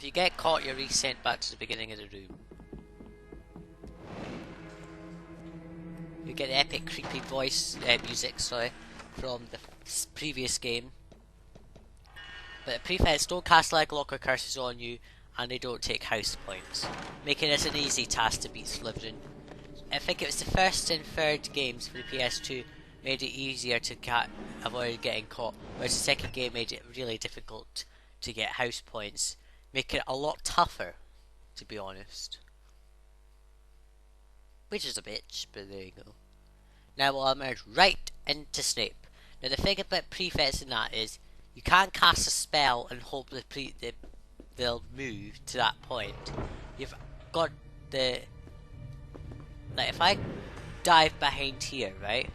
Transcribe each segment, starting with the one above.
If you get caught, you're resent back to the beginning of the room. You get the epic creepy voice music, from the previous game. But the prefects don't cast Leglock or curses on you, and they don't take house points, making it an easy task to beat Slytherin. I think it was the first and third games for the PS2 made it easier to avoid getting caught, whereas the second game made it really difficult to get house points, making it a lot tougher, to be honest. Which is a bitch, but there you go. Now we'll emerge right into Snape. Now the thing about prefects in that is, you can't cast a spell and hope they'll move to that point. You've got the... Like, if I dive behind here, right?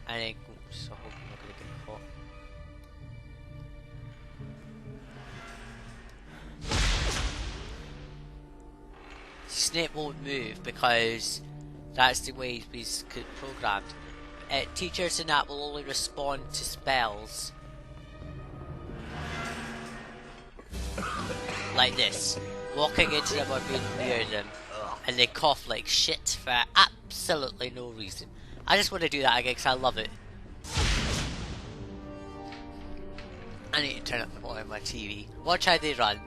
And then... So I hope I'm not going to get caught. Snape won't move because that's the way he's programmed. Teachers in that will only respond to spells like this, walking into them or being near them, and they cough like shit for absolutely no reason. I just want to do that again because I love it. I need to turn up the volume on my TV. Watch how they run.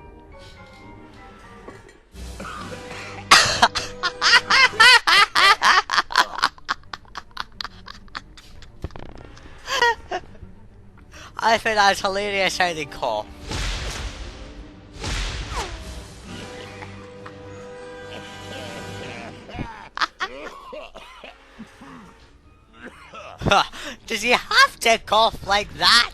I think that's hilarious how they cough. Does he have to cough like that?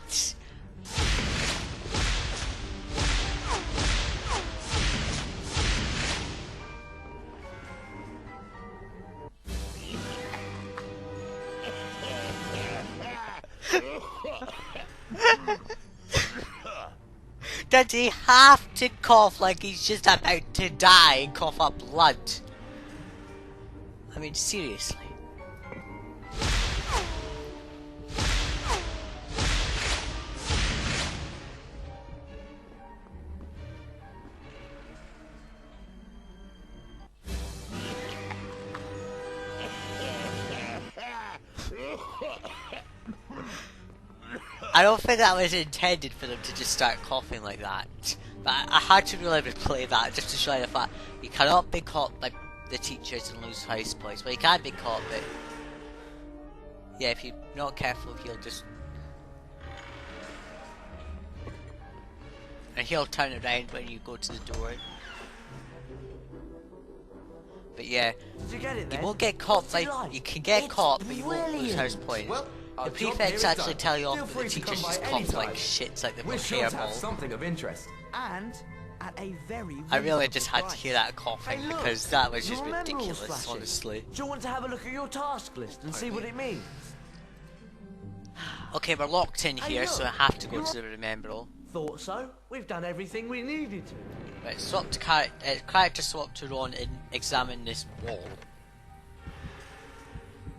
Does he have to cough like he's just about to die and cough up blood? I mean, seriously. I don't think that was intended for them to just start coughing like that. But I had to really replay that just to show you the fact you cannot be caught by the teachers and lose house points. Well, you can be caught, but yeah, if you're not careful, he'll just... And he'll turn around when you go to the door. But yeah, you won't get caught by... You can get caught, but you won't lose house points. Well, the prefects actually tell you off, but the teachers just cough like shit, like they've got hairballs. Something of interest. And at a very I really just had to hear that coughing because that was just ridiculous, honestly. Do you want to have a look at your task list and see what it means? Okay, we're locked in here, so I have to go to the Remember All. Thought so. We've done everything we needed to. Right, swap to character swap to Ron and examine this wall.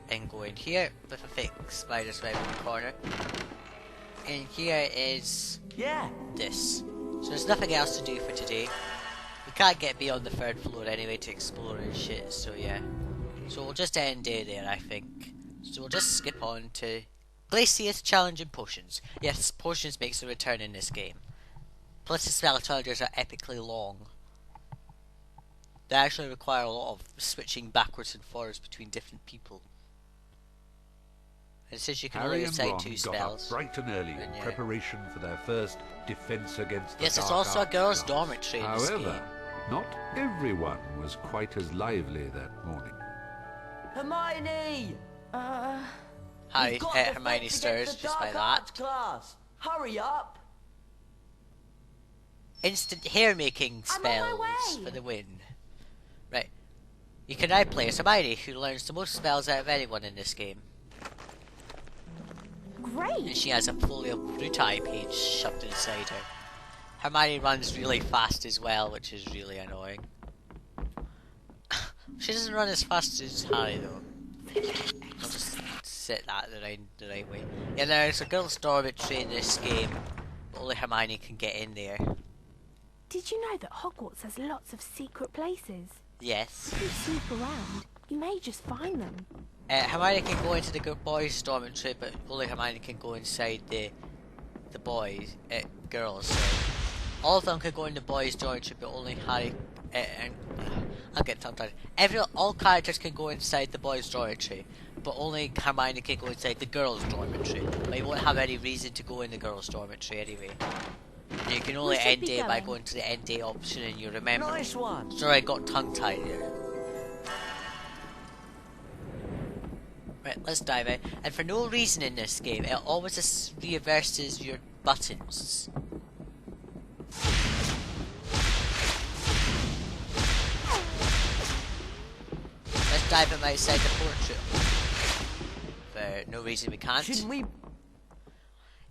And go in here with a fake spider's web in the corner. And here is this. So there's nothing else to do for today. We can't get beyond the third floor anyway to explore and shit, so yeah. So we'll just end day there, I think. So we'll just skip on to Glacius Challenge and Potions. Yes, Potions makes a return in this game. Plus the spell challenges are epically long. They actually require a lot of switching backwards and forwards between different people. It says you can only recite 2 spells. Bright and early in preparation for their first defense against the Yes, it's also a girls' dormitory in this game. However, not everyone was quite as lively that morning. Hermione! Hermione stirs just by that. Class. Hurry up! Instant hair making spells for the win. Right. You can now play as Hermione, who learns the most spells out of anyone in this game. Great. And she has a folio brutai page shoved inside her. Hermione runs really fast as well, which is really annoying. She doesn't run as fast as Harry though. I'll just set that the right way. Yeah, there's a girls' dormitory in this game, but only Hermione can get in there. Did you know that Hogwarts has lots of secret places? Yes. If you snoop around, you may just find them. Hermione can go into the boys' dormitory, but only Hermione can go inside the boys, girls. Sorry. All of them can go in the boys' dormitory, but only Harry and I'll get tongue tied. All characters can go inside the boys' dormitory, but only Hermione can go inside the girls' dormitory. But you won't have any reason to go in the girls' dormitory anyway. You can only end day by going to the end day option, and you remember. Nice one. Sorry, I got tongue tied there. Right, let's dive in. And for no reason in this game, it always reverses your buttons. Let's dive him outside the portrait. For no reason we can't. Shouldn't we?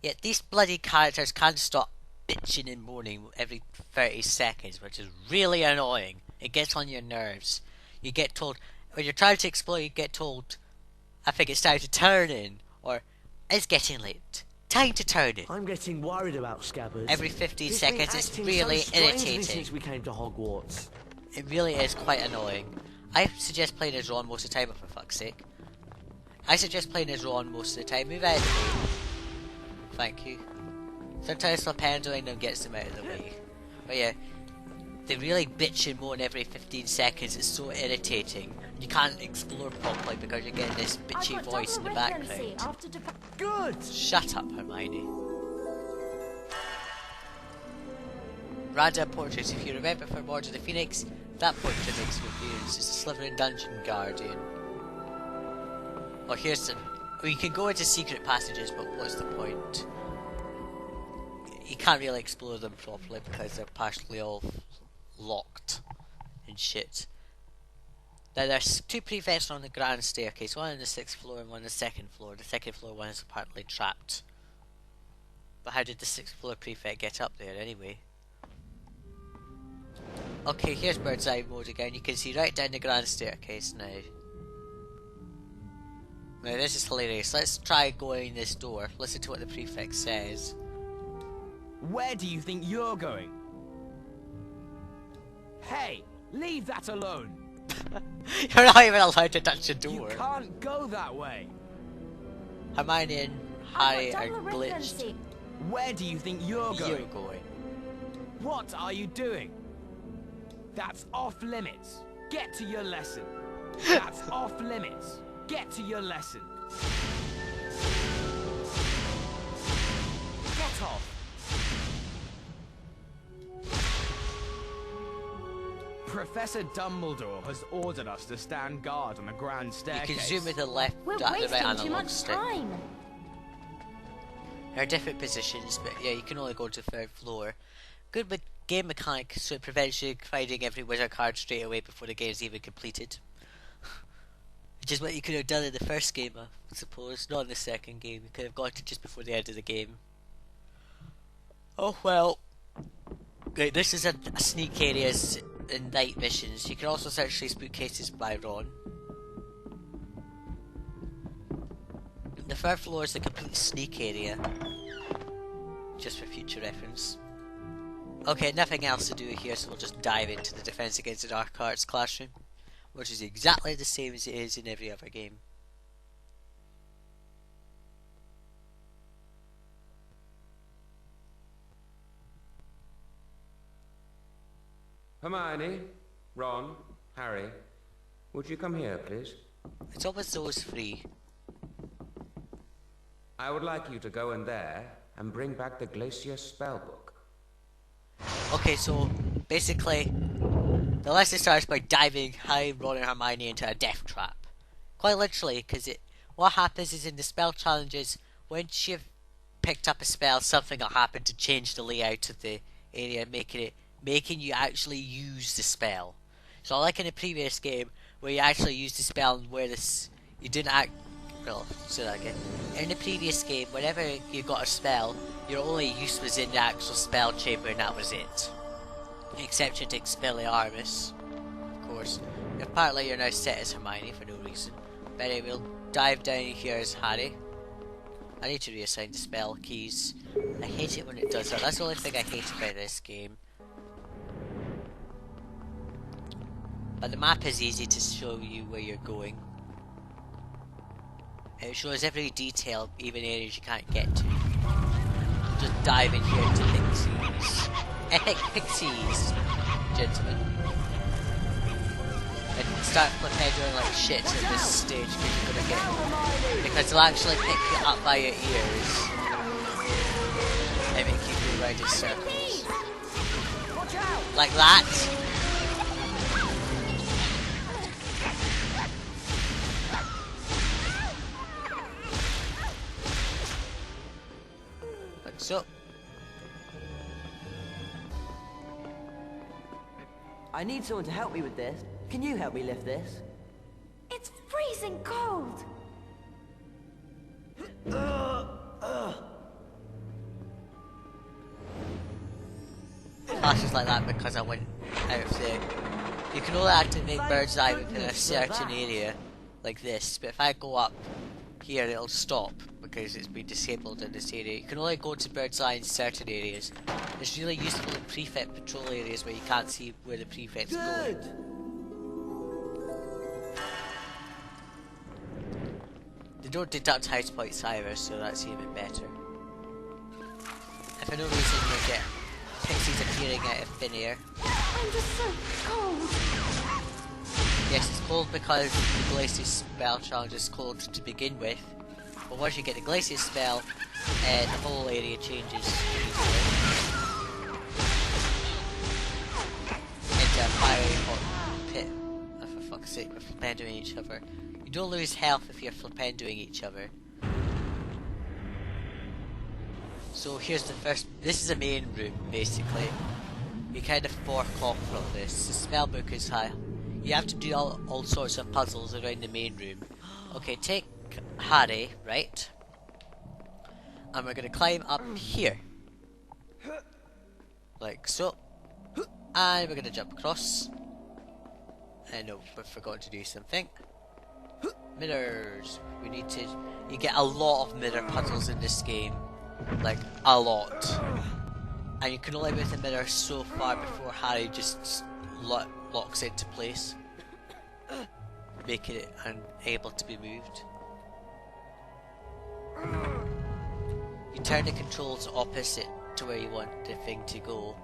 Yet these bloody characters can't stop bitching and moaning every 30 seconds, which is really annoying. It gets on your nerves. You get told, when you're trying to explore, you get told, I think it's time to turn in, or it's getting late. Time to turn in. I'm getting worried about Scabbers. Every 15 He's seconds, been it's acting really so strangely irritating. since we came to Hogwarts. It really is quite annoying. I suggest playing as Ron most of the time, for fuck's sake. I suggest playing as Ron most of the time. Move out of the way. Thank you. Sometimes handling them gets them out of the way. But yeah, they really bitch and moan every 15 seconds. It's so irritating. You can't explore properly because you're getting this bitchy voice in the background. Good! Shut up, Hermione. Random portraits. If you remember from Order of the Phoenix, that portrait makes an appearance. It's a Slytherin Dungeon Guardian. Oh, here's the... Well, you can go into secret passages, but what's the point? You can't really explore them properly because they're partially all locked and shit. Now there's two prefects on the grand staircase, one on the 6th floor and one on the 2nd floor. The 2nd floor one is apparently trapped. But how did the 6th floor prefect get up there anyway? Okay, here's bird's eye mode again. You can see right down the grand staircase now. Now this is hilarious. Let's try going this door. Listen to what the prefect says. Where do you think you're going? Hey, leave that alone. You're not even allowed to touch the door. You can't go that way. Hermione and Harry are glitched. Where do you think you're going? You're going. What are you doing? That's off limits. Get to your lesson. That's off limits. Get to your lesson. Get off. Professor Dumbledore has ordered us to stand guard on the grand staircase. You can zoom with the left, We're the right wasting too analog much stick. time. There are different positions, but yeah, you can only go to the 3rd floor. Good game mechanic, so it prevents you finding every wizard card straight away before the game is even completed. Which is what you could have done in the first game, I suppose, not in the second game. You could have got it just before the end of the game. Oh well. Great, this is a sneak areas and night missions. You can also search these bookcases by Ron. The 3rd floor is the complete sneak area. Just for future reference. Okay, nothing else to do here, so we'll just dive into the Defense Against the Dark Arts classroom, which is exactly the same as it is in every other game. Hermione, Ron, Harry, would you come here, please? It's always those three. I would like you to go in there and bring back the Glacius Spell book. Okay, so basically, the lesson starts by diving Harry, Ron and Hermione into a death trap. Quite literally, because what happens is in the spell challenges, once you've picked up a spell, something will happen to change the layout of the area, making you actually use the spell. So like in the previous game, where you actually used the spell and where you didn't act... Well, say that again. In the previous game, whenever you got a spell, your only use was in the actual spell chamber and that was it. Exception to Expelliarmus, of course. Apparently you're now set as Hermione for no reason. But anyway, we'll dive down here as Harry. I need to reassign the spell keys. I hate it when it does that. That's the only thing I hate about this game. But the map is easy to show you where you're going. It shows every detail, even areas you can't get to. Just dive in here into Pixies. Epic Pixies, gentlemen. And start flipping like shit at this stage because you're gonna get... Because they'll actually pick you up by your ears. And make you go round in circles. Like that. Like so. I need someone to help me with this. Can you help me lift this? It's freezing cold. Flashes like that because I went out of there. You can only activate bird's eye within a certain area, like this, but if I go up here it'll stop because it's been disabled in this area. You can only go to bird's eye in certain areas. It's really useful in prefect patrol areas where you can't see where the prefect's going. They don't deduct house points either, so that's even better. If for no reason you get Pixies appearing out of thin air. I'm just so cold. Yes, it's cold because the Glacius Spell challenge is cold to begin with. But once you get the Glacius Spell, the whole area changes immediately. Into a fiery hot pit. Oh, for fuck's sake, we're flippending each other. You don't lose health if you're flippending each other. So here's the first, this is a main room basically. You kind of fork off from this. The spell book is high. You have to do all sorts of puzzles around the main room. Okay, take Harry, right? And we're gonna climb up here. Like so. And we're gonna jump across. I know, we've forgotten to do something. Mirrors. We need to... You get a lot of mirror puzzles in this game. Like, a lot. And you can only move the mirror so far before Harry just locks into place. Making it unable to be moved. You turn the controls opposite to where you want the thing to go.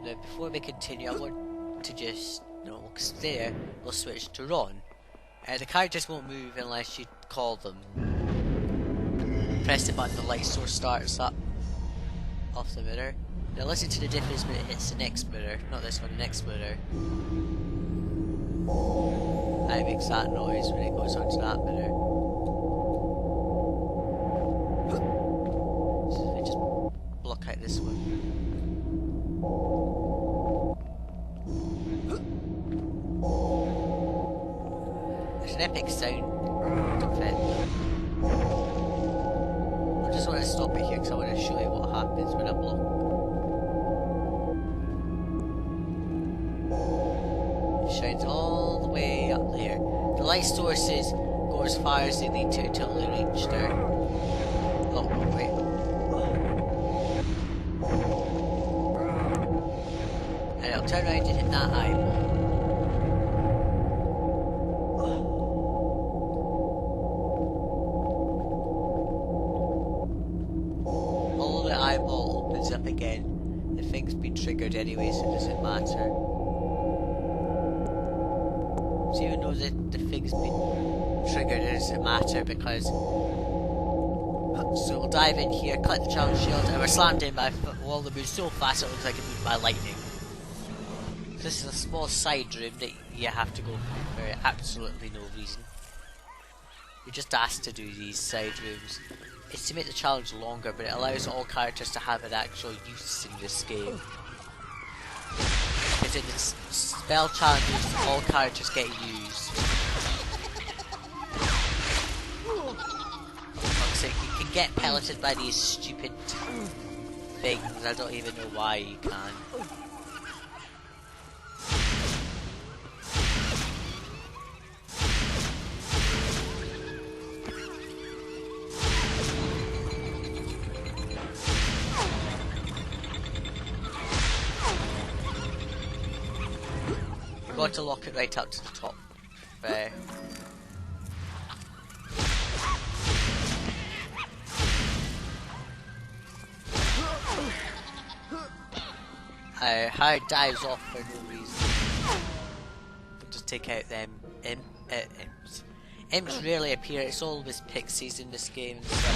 Now before we continue, I want to just... No, because there, we'll switch to Ron. The characters won't move unless you call them. Press the button, the light source starts up off the mirror. Now listen to the difference when it hits the next mirror, not this one, the next mirror. It makes that noise when it goes onto that mirror. So if we just block out this one. There's an epic sound effect. I just want to stop it here because I want to show you what happens when I block. It shines all the way up there. The light sources go as far as they need to until they reach there. Oh, wait. And I'll turn around and hit that eyeball. Up again. The thing's been triggered anyway, so it doesn't matter. So even though the thing's been triggered, it doesn't matter because... So we'll dive in here, collect the challenge shield, and we're slammed in by a wall that moves so fast it looks like it moved by lightning. This is a small side room that you have to go for absolutely no reason. You're just asked to do these side rooms. It's to make the challenge longer, but it allows all characters to have an actual use in this game. Because in the spell challenges, all characters get used. For fuck's sake, you can get pelleted by these stupid things, I don't even know why you can. want to lock it right up to the top. Hard dives off for no reason. We'll just take out them imps. Imps rarely appear, it's always pixies in this game. So